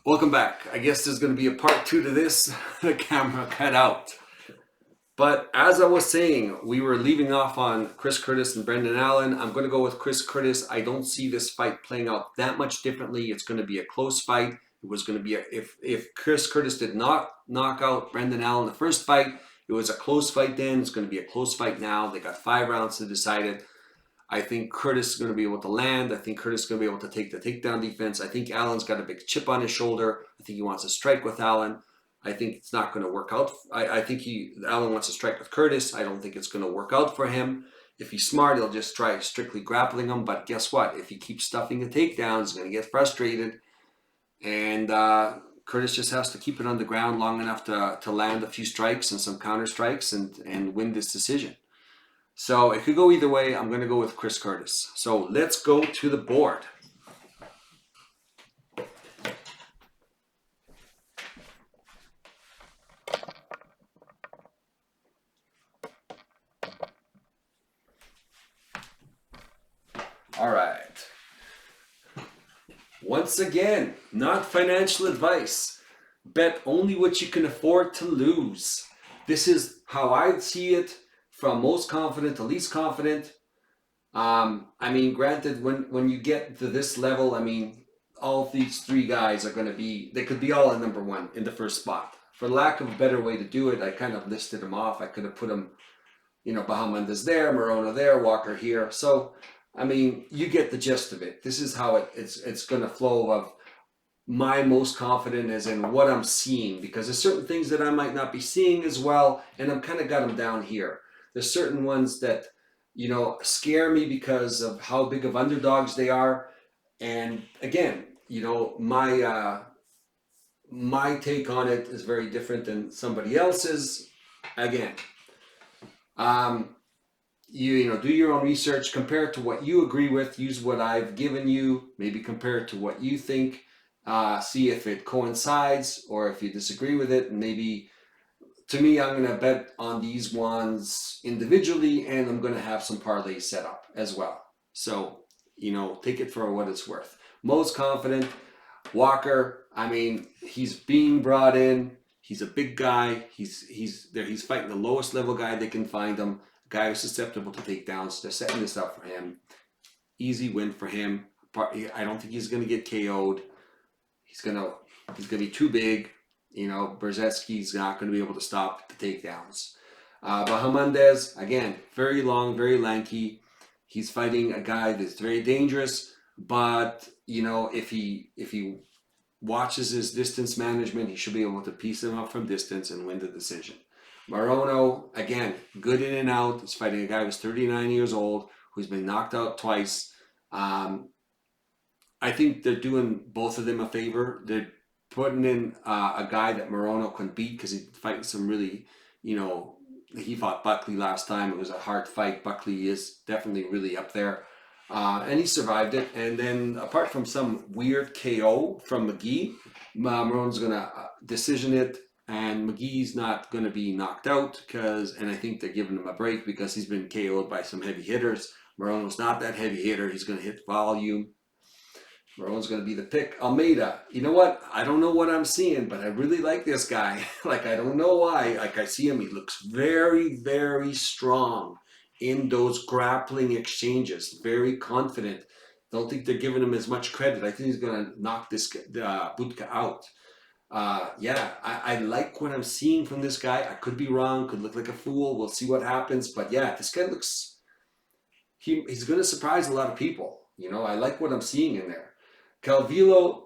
Welcome back. I guess there's going to be a part two to this. The camera cut out. But as I was saying, we were leaving off on Chris Curtis and Brendan Allen. I'm going to go with Chris Curtis. I don't see this fight playing out that much differently. It's going to be a close fight. It was going to be if Chris Curtis did not knock out Brendan Allen the first fight, it was a close fight then. It's going to be a close fight now. They got 5 rounds to decide it. I think Curtis is going to be able to land. I think Curtis is going to be able to take the takedown defense. I think Allen's got a big chip on his shoulder. I think he wants to strike with Allen. I think it's not going to work out. I think Allen wants to strike with Curtis. I don't think it's going to work out for him. If he's smart, he'll just try strictly grappling him. But guess what? If he keeps stuffing the takedowns, he's going to get frustrated. And Curtis just has to keep it on the ground long enough to land a few strikes and some counter strikes and win this decision. So it could go either way. I'm going to go with Chris Curtis. So let's go to the board. All right. Once again, not financial advice. Bet only what you can afford to lose. This is how I see it, from most confident to least confident. I mean, granted, when you get to this level, I mean, all of these 3 guys are going to be, they could be all in number 1 in the first spot. For lack of a better way to do it, I kind of listed them off. I could have put them, Bahamondes there, Morona there, Walker here. So, I mean, you get the gist of it. This is how it's going to flow of my most confident as in what I'm seeing, because there's certain things that I might not be seeing as well, and I'm kind of got them down here. There's certain ones that, scare me because of how big of underdogs they are. And again, my take on it is very different than somebody else's. Again, do your own research, compare it to what you agree with, use what I've given you, maybe compare it to what you think, see if it coincides or if you disagree with it. And maybe, to me, I'm going to bet on these ones individually, and I'm going to have some parlays set up as well. So, take it for what it's worth. Most confident, Walker, I mean, he's being brought in. He's a big guy. He's fighting the lowest level guy they can find him. A guy who's susceptible to takedowns. They're setting this up for him. Easy win for him. I don't think he's going to get KO'd. He's gonna be too big. Brzezinski's not going to be able to stop the takedowns. Bahamondes, again, very long, very lanky. He's fighting a guy that's very dangerous, but if he watches his distance management, he should be able to piece him up from distance and win the decision. Morono, again, good in and out. He's fighting a guy who's 39 years old, who's been knocked out twice. I think they're doing both of them a favor. They're putting in a guy that Morono couldn't beat because he's fighting some really, he fought Buckley last time. It was a hard fight. Buckley is definitely really up there. And he survived it. And then apart from some weird KO from McGee, Morono's going to decision it. And McGee's not going to be knocked out and I think they're giving him a break because he's been KO'd by some heavy hitters. Morono's not that heavy hitter. He's going to hit volume. Morone's going to be the pick. Almeida, you know what? I don't know what I'm seeing, but I really like this guy. I don't know why. I see him. He looks very, very strong in those grappling exchanges. Very confident. Don't think they're giving him as much credit. I think he's going to knock this Budka out. I like what I'm seeing from this guy. I could be wrong. Could look like a fool. We'll see what happens. But yeah, this guy looks... He's going to surprise a lot of people. I like what I'm seeing in there. Calvillo.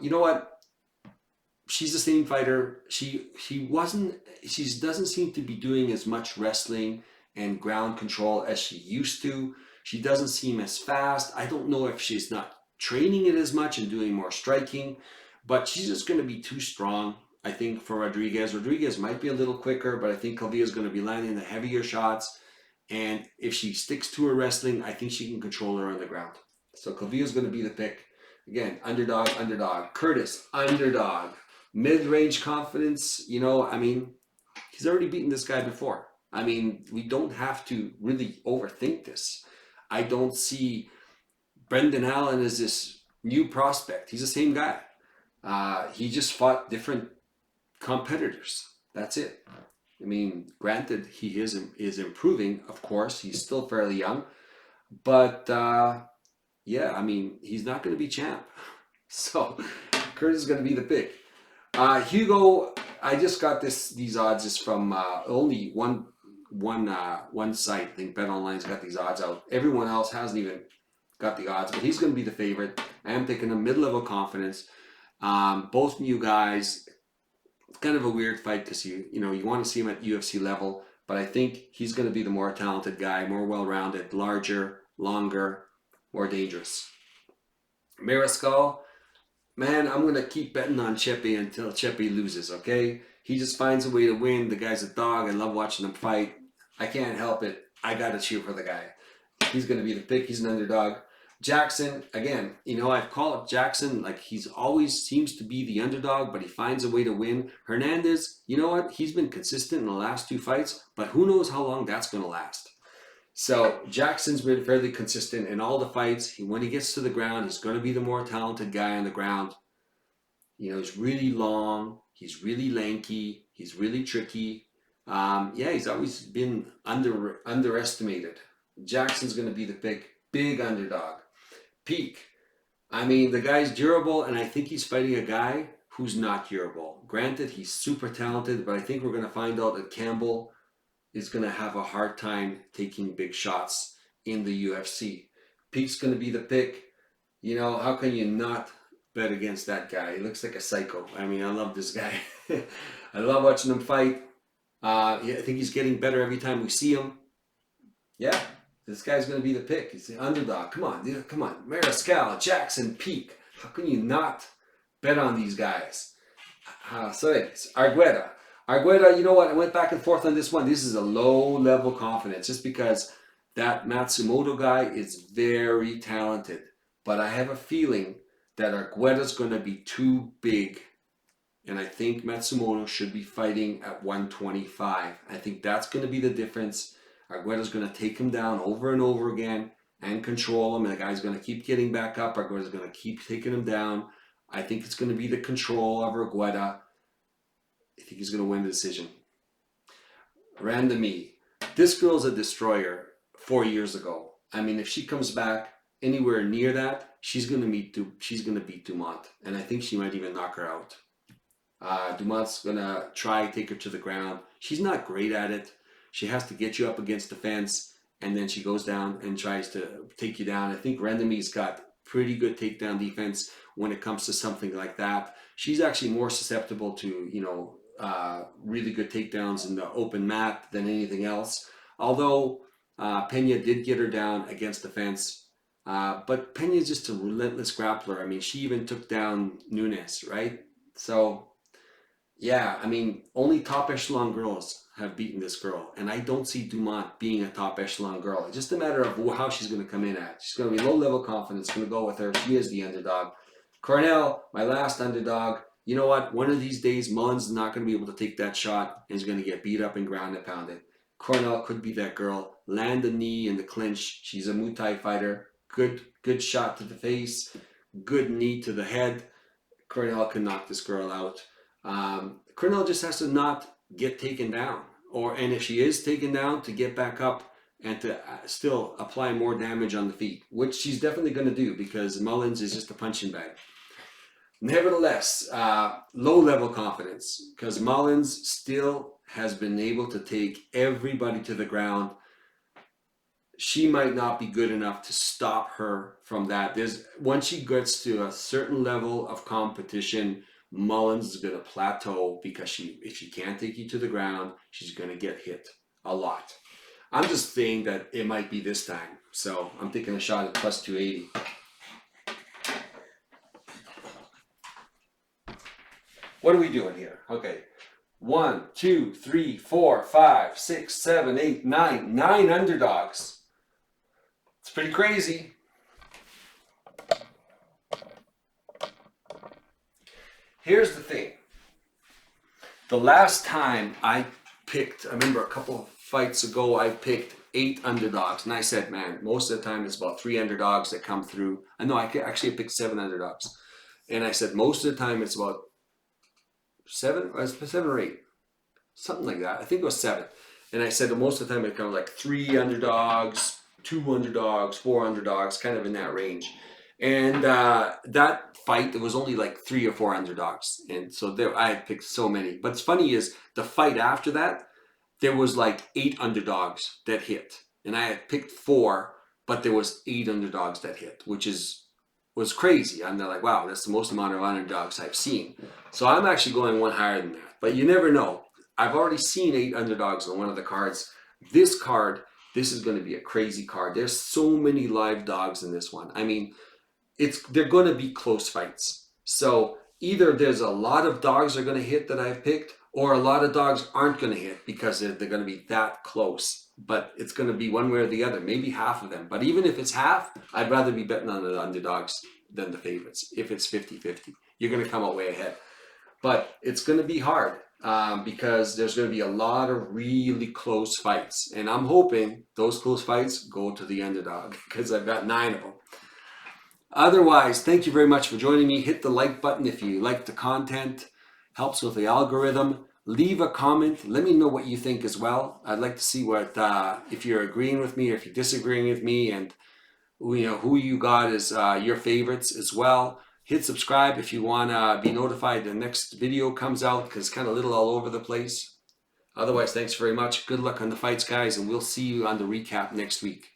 You know what? She's the same fighter. She doesn't seem to be doing as much wrestling and ground control as she used to. She doesn't seem as fast. I don't know if she's not training it as much and doing more striking, but she's just going to be too strong, I think, for Rodriguez. Rodriguez might be a little quicker, but I think Calvillo is going to be landing the heavier shots. And if she sticks to her wrestling, I think she can control her on the ground. So Calvillo is going to be the pick. Again, underdog. Curtis, underdog. Mid-range confidence, he's already beaten this guy before. We don't have to really overthink this. I don't see Brendan Allen as this new prospect. He's the same guy. He just fought different competitors. That's it. I mean, granted, he is improving, of course. He's still fairly young. But yeah, I mean, he's not going to be champ. So Curtis is going to be the pick. Hugo, I just got these odds just from only one site. I think BetOnline's got these odds out. Everyone else hasn't even got the odds, but he's going to be the favorite. I am taking a mid-level confidence. Both new guys. It's kind of a weird fight because you want to see him at UFC level, but I think he's going to be the more talented guy, more well-rounded, larger, longer, more dangerous. Mariscal, man, I'm going to keep betting on Chepe until Chepe loses, okay? He just finds a way to win. The guy's a dog. I love watching him fight. I can't help it. I got to cheer for the guy. He's going to be the pick. He's an underdog. Jackson, again, I've called Jackson, like he's always seems to be the underdog, but he finds a way to win. Hernandez, you know what? He's been consistent in the last 2 fights, but who knows how long that's going to last. So Jackson's been fairly consistent in all the fights. When he gets to the ground, he's going to be the more talented guy on the ground. He's really long. He's really lanky. He's really tricky. He's always been underestimated. Jackson's going to be the big underdog. Peak. I mean, the guy's durable, and I think he's fighting a guy who's not durable. Granted, he's super talented, but I think we're going to find out that Campbell is going to have a hard time taking big shots in the UFC. Peak's going to be the pick. How can you not bet against that guy? He looks like a psycho. I mean, I love this guy. I love watching him fight. I think he's getting better every time we see him. Yeah. This guy's going to be the pick. He's the underdog. Come on. Mariscal, Jackson, Peak. How can you not bet on these guys? So anyways, Argueta. Argueta, you know what? I went back and forth on this one. This is a low-level confidence just because that Matsumoto guy is very talented. But I have a feeling that Argueta's going to be too big. And I think Matsumoto should be fighting at 125. I think that's going to be the difference. Argueta's going to take him down over and over again and control him. And the guy's going to keep getting back up. Argueta's going to keep taking him down. I think it's going to be the control of Argueta. I think he's going to win the decision. Randami. This girl's a destroyer 4 years ago. I mean, if she comes back anywhere near that, she's going to beat Dumont. And I think she might even knock her out. Dumont's going to try take her to the ground. She's not great at it. She has to get you up against the fence, and then she goes down and tries to take you down. I think Randami's got pretty good takedown defense when it comes to something like that. She's actually more susceptible to, really good takedowns in the open mat than anything else. Although Pena did get her down against the fence. But Pena's just a relentless grappler. I mean, she even took down Nunes, right? So, yeah, I mean, only top echelon girls have beaten this girl. And I don't see Dumont being a top echelon girl. It's just a matter of how she's going to come in at. She's going to be low-level confidence, going to go with her. She is the underdog. Cornell, my last underdog. You know what? One of these days, Mullins is not going to be able to take that shot and is going to get beat up and ground and pounded. Cornell could be that girl. Land the knee in the clinch. She's a Muay Thai fighter. Good shot to the face. Good knee to the head. Cornell can knock this girl out. Cornell just has to not get taken down, and if she is taken down, to get back up and to still apply more damage on the feet, which she's definitely going to do because Mullins is just a punching bag. Nevertheless, low-level confidence because Mullins still has been able to take everybody to the ground. She might not be good enough to stop her from that. Once she gets to a certain level of competition, Mullins is going to plateau because if she can't take you to the ground, she's going to get hit a lot. I'm just saying that it might be this time. So I'm taking a shot at plus 280. What are we doing here? Okay. 1, 2, 3, 4, 5, 6, 7, 8, 9. 9 underdogs. It's pretty crazy. Here's the thing. The last time I remember a couple of fights ago, I picked 8 underdogs. And I said, man, most of the time it's about 3 underdogs that come through. I know I actually picked 7 underdogs. And I said, most of the time it's about 7 or 8, something like that. I think it was 7. And I said, most of the time it comes like 3 underdogs, 2 underdogs, 4 underdogs, kind of in that range. And that fight, there was only like 3 or 4 underdogs. And so there, I had picked so many. But it's funny is the fight after that, there was like 8 underdogs that hit. And I had picked 4, but there was 8 underdogs that hit, which was crazy. And they're like, wow, that's the most amount of underdogs I've seen. So I'm actually going one higher than that. But you never know. I've already seen 8 underdogs on one of the cards. This card, this is going to be a crazy card. There's so many live dogs in this one. I mean, they're going to be close fights. So either there's a lot of dogs are going to hit that I've picked, or a lot of dogs aren't going to hit because they're going to be that close. But it's going to be one way or the other, maybe half of them. But even if it's half, I'd rather be betting on the underdogs than the favorites. If it's 50-50, you're going to come out way ahead. But it's going to be hard because there's going to be a lot of really close fights. And I'm hoping those close fights go to the underdog because I've got 9 of them. Otherwise, thank you very much for joining me. Hit the like button if you like the content. Helps with the algorithm. Leave a comment. Let me know what you think as well. I'd like to see what if you're agreeing with me or if you're disagreeing with me, and who you got as your favorites as well. Hit subscribe if you want to be notified the next video comes out, because it's kind of a little all over the place. Otherwise, thanks very much. Good luck on the fights, guys, and we'll see you on the recap next week.